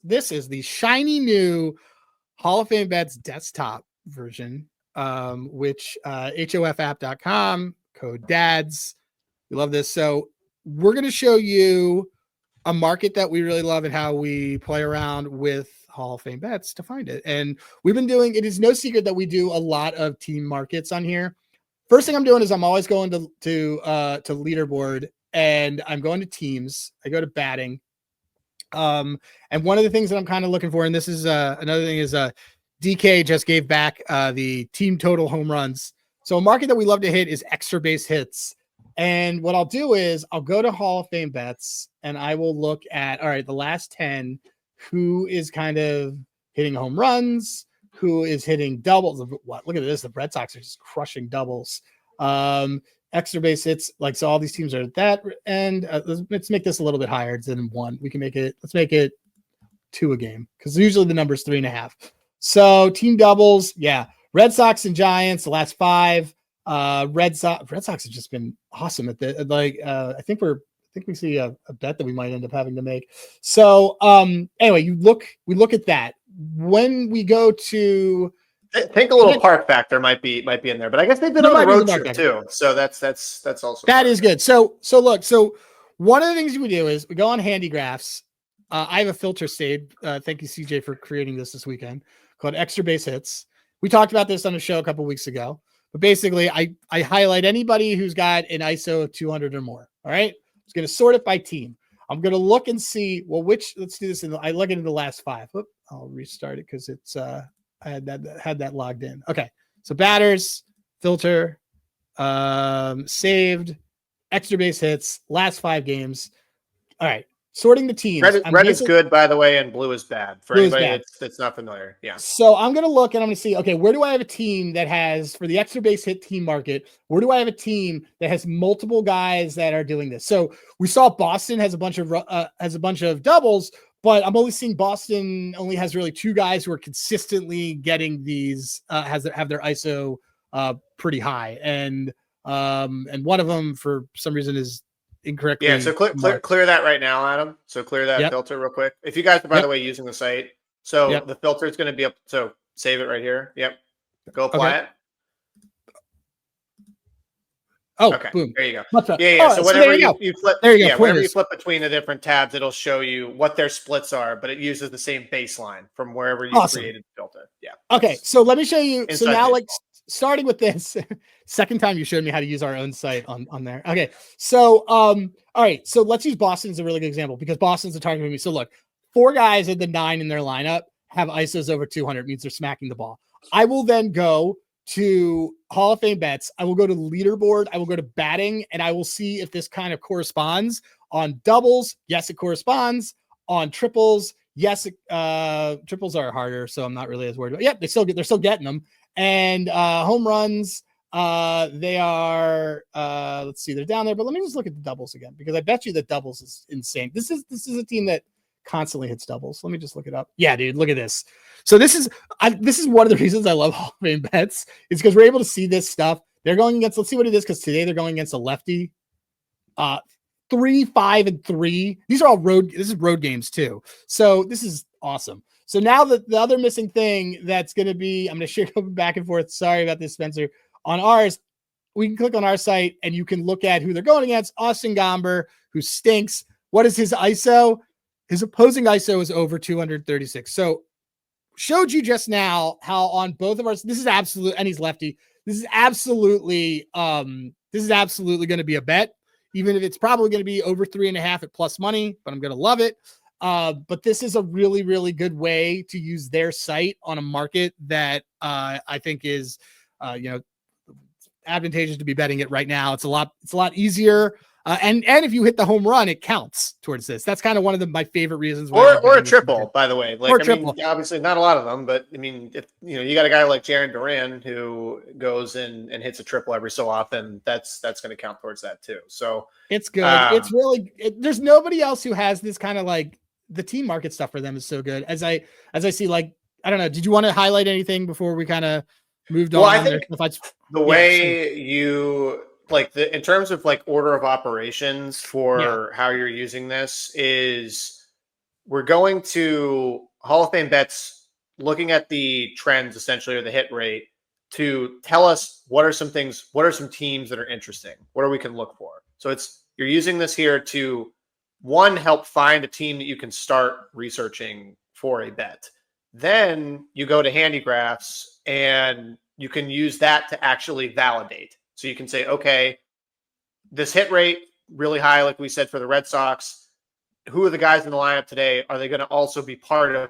this is the shiny new Hall of Fame Bets desktop version, which hofapp.com, code DADS. We love this. So we're going to show you a market that we really love and how we play around with Hall of Fame bets to find it. And we've been doing, it is no secret that we do a lot of team markets on here. First thing I'm doing is I'm always going to leaderboard, and I'm going to teams. I go to batting. And one of the things that I'm kind of looking for, and this is another thing, is DK just gave back the team total home runs. So a market that we love to hit is extra base hits. And what I'll do is I'll go to Hall of Fame bets, and I will look at, all right, the last 10, who is kind of hitting home runs, who is hitting doubles. What? Look at this. The Red Sox are just crushing doubles. Extra base hits. Like, so all these teams are at that end. Let's make this a little bit higher than 1. We can make it, let's make it 2 a game, because usually the number is 3.5. So team doubles. Yeah. Red Sox and Giants, the last 5. Red Sox have just been awesome at the, like, I think we see a bet that we might end up having to make. So anyway, we look at that. When we go to, I think a little park factor might be in there, but I guess they've been on a road trip too. So that's also, that is good. So look, so one of the things we do is we go on Handigraphs. I have a filter saved. Thank you, CJ, for creating this weekend, called Extra Base Hits. We talked about this on a show a couple weeks ago, but basically I highlight anybody who's got an ISO of 200 or more. All right. I'm just going to sort it by team. I'm going to look and see, well, let's do this. I look into the last 5. Whoop, I'll restart it because it's, I had that logged in. Okay. So batters, filter, saved, extra base hits, last 5 games. All right. Sorting the teams. Red is good, by the way, and blue is bad for anybody that's not familiar. Yeah. So I'm going to look and I'm going to see, okay, where do I have a team that has, for the extra base hit team market, where do I have a team that has multiple guys that are doing this? So we saw Boston has a bunch of doubles, but I'm only seeing Boston only has really 2 guys who are consistently getting these, have their ISO pretty high. And one of them for some reason is incorrectly. Yeah, so clear that right now, Adam. So clear that filter real quick. If you guys are, by the way, using the site, so the filter is going to be up. So save it right here. Yep. Go apply it. Oh, okay. Boom. There you go. Yeah. So whenever you flip, whenever you flip between the different tabs, it'll show you what their splits are, but it uses the same baseline from wherever you created the filter. Yeah. Okay. So let me show you. So now, like, starting with this, second time you showed me how to use our own site on there. Okay. So, all right. So let's use Boston as a really good example, because Boston's a target for me. So look, 4 guys at the 9 in their lineup have ISOs over 200, means they're smacking the ball. I will then go to Hall of Fame bets. I will go to leaderboard. I will go to batting, and I will see if this kind of corresponds on doubles. Yes, it corresponds on triples. Yes, triples are harder, so I'm not really as worried about. Yep, they're still getting them. And home runs, they are, let's see, they're down there, but let me just look at the doubles again, because I bet you that doubles is insane. This is a team that constantly hits doubles. Let me just look it up. Yeah, dude, look at this. So this is one of the reasons I love Hall of Fame bets, is because we're able to see this stuff. They're going against, let's see what it is, because today they're going against a lefty. 3, 5, and 3. These are all this is road games too. So this is awesome. So now the other missing thing that's going to be, I'm going to share back and forth. Sorry about this, Spencer. On ours, we can click on our site and you can look at who they're going against. Austin Gomber, who stinks. What is his ISO? His opposing ISO is over 236. So showed you just now how on both of ours, this is absolute, and he's lefty. This is absolutely going to be a bet, even if it's probably going to be over 3.5 at plus money, but I'm going to love it. But this is a really, really good way to use their site on a market that I think is, advantageous to be betting it right now. It's a lot easier. And if you hit the home run, it counts towards this. That's kind of one of my favorite reasons. Or a triple, by the way. Like, obviously not a lot of them, but I mean, if you got a guy like Jaron Duran who goes in and hits a triple every so often, that's going to count towards that too. So it's good. It's really, there's nobody else who has this kind of, like, the team market stuff for them is so good. As I see, like, I don't know. Did you want to highlight anything before we kind of moved on? I think the way you, like, in terms of, like, order of operations for how you're using this is we're going to Hall of Fame bets, looking at the trends essentially, or the hit rate, to tell us what are some things, what are some teams that are interesting, what are we can look for. So you're using this here to, one, help find a team that you can start researching for a bet. Then you go to Handigraphs and you can use that to actually validate. So you can say, okay, this hit rate really high, like we said, for the Red Sox. Who are the guys in the lineup today? Are they going to also be part of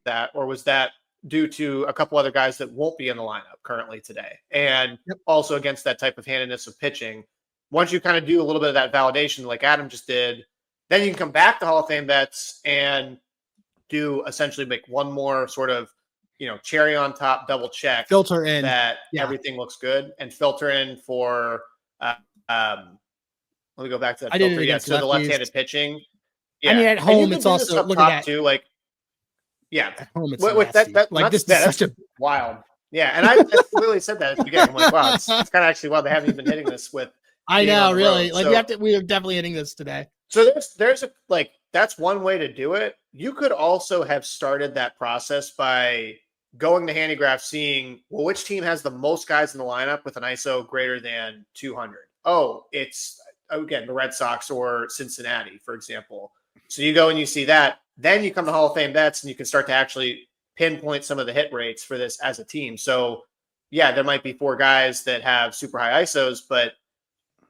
that? Or was that due to a couple other guys that won't be in the lineup currently today? And also against that type of handedness of pitching. Once you kind of do a little bit of that validation, like Adam just did, then you can come back to Hall of Fame bets and do essentially make one more sort of, cherry on top, double check, filter in that everything looks good, and filter in for, let me go back to that filter. Yeah, so the left-handed pitching. Yeah. I mean, at home, it's also looking at too, like, at home, it's with that like this is such a wild. Yeah, and I literally said that at the beginning. I'm like, wow, it's kind of actually wild. They haven't even been hitting this with. I know, really. Like we are definitely hitting this today. So there's that's one way to do it. You could also have started that process by going to Handigraph, seeing, well, which team has the most guys in the lineup with an ISO greater than 200. Oh, it's, again, the Red Sox or Cincinnati, for example. So you go and you see that. Then you come to Hall of Fame bets and you can start to actually pinpoint some of the hit rates for this as a team. So, yeah, there might be 4 guys that have super high ISOs, but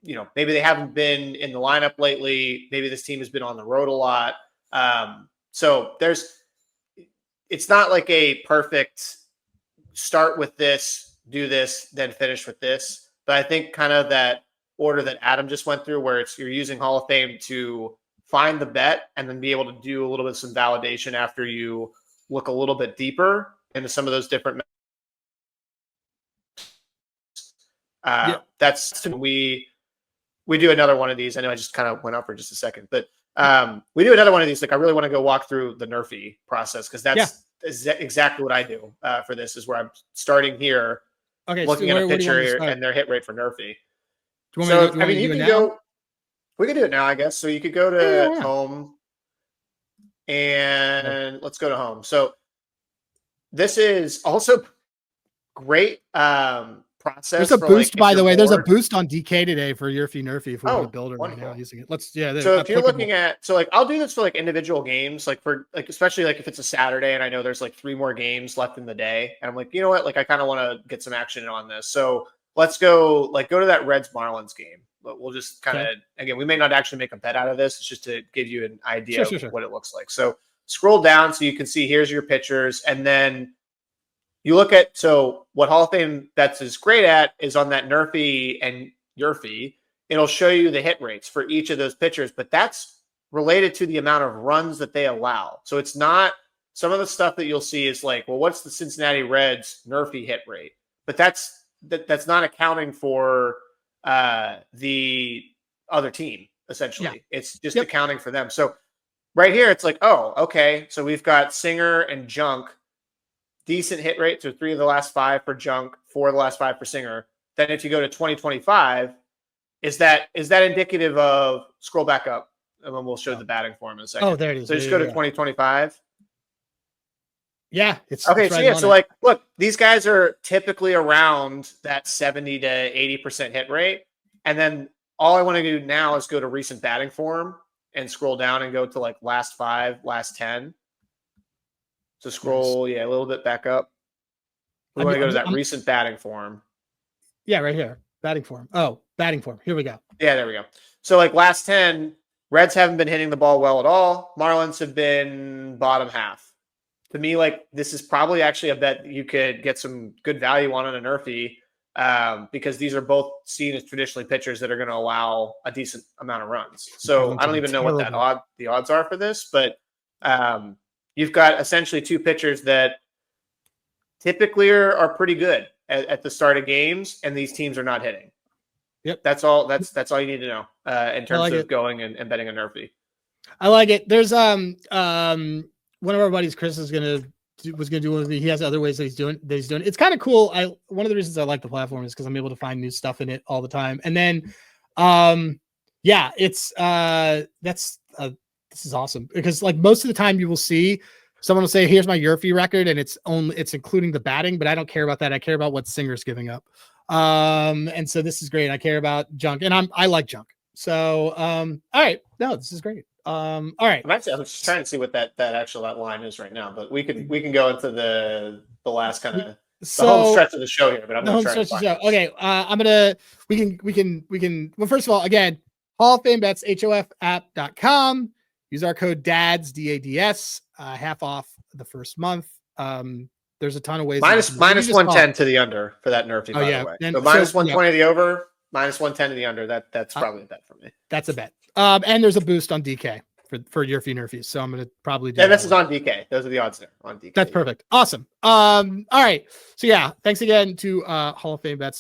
maybe they haven't been in the lineup lately. Maybe this team has been on the road a lot. So it's not like a perfect start with this, do this, then finish with this. But I think kind of that order that Adam just went through, where you're using Hall of Fame to find the bet and then be able to do a little bit of some validation after you look a little bit deeper into some of those different. That's we do another one of these. I know I just kind of went up for just a second, but we do another one of these. Like, I really want to go walk through the Nerfy process, because that's exactly what I do for this, is where I'm starting here, looking at a pitcher and their hit rate for Nerfy. So, I mean, you can go, we can do it now, I guess. So you could go to home, and let's go to home. So this is also great process. There's a boost, by the way. There's a boost on DK today for Nerfy if we want to build it right now using it. So if you're looking at, I'll do this for like individual games, like for like, especially like if it's a Saturday and I know there's like 3 more games left in the day, and I'm like, you know what, like I kind of want to get some action on this. So let's go to that Reds Marlins game. But we'll just kind of, again, we may not actually make a bet out of this. It's just to give you an idea of what it looks like. So scroll down so you can see, here's your pitchers, and then you look at, so what Hall of Fame Bets is great at is on that Nerfy and Yerfy, it'll show you the hit rates for each of those pitchers, but that's related to the amount of runs that they allow. So it's not, some of the stuff that you'll see is like, well, what's the Cincinnati Reds Nerfy hit rate? But that's not accounting for the other team, essentially. It's just accounting for them. So right here, it's like, oh, okay, so we've got Singer and Junk, decent hit rate, so 3 of the last 5 for Junk, 4 of the last 5 for Singer. Then if you go to 2025, is that indicative of, scroll back up, and then we'll show the batting form in a second. Oh, there it is. So just go to 2025. Yeah, it's okay. It's so right so like, look, these guys are typically around that 70 to 80% hit rate, and then all I want to do now is go to recent batting form and scroll down and go to like last 5, last 10. So scroll, a little bit back up. We want to go to that recent batting form. Yeah, right here. Batting form. Oh, batting form. Here we go. Yeah, there we go. So like last 10, Reds haven't been hitting the ball well at all. Marlins have been bottom half. To me, like, this is probably actually a bet that you could get some good value on a Nerfy, because these are both seen as traditionally pitchers that are going to allow a decent amount of runs. So I don't even know what the odds are for this, but you've got essentially 2 pitchers that typically are pretty good at the start of games, and these teams are not hitting. Yep. That's all you need to know in terms of going and betting a Nerfy. I like it. There's one of our buddies, Chris, was gonna do with me. He has other ways that he's doing. It's kind of cool. One of the reasons I like the platform is because I'm able to find new stuff in it all the time. And then, it's that's This is awesome because like most of the time you will see someone will say, here's my Yurfie record, and it's including the batting, but I don't care about that. I care about what Singer's giving up. And so this is great. I care about junk, and I like junk. So all right. No, this is great. All right. I'm just trying to see what that line is right now, but we can go into the last kind of the home stretch of the show here, but I'm going to try to find it. Okay. We can, well, first of all, again, Hall of Fame Bets, hofapp.com. Use our code DADS, DADS, half off the first month. There's a ton of ways. Minus 110 to the under for that Nerfy, by the way. So minus 120 to the over, minus 110 to the under. That's probably a bet for me. That's a bet. And there's a boost on DK for Yurfie Nerfies. So I'm going to probably do this is on DK. Those are the odds there on DK. That's perfect. Awesome. All right. So yeah, thanks again to Hall of Fame Bets.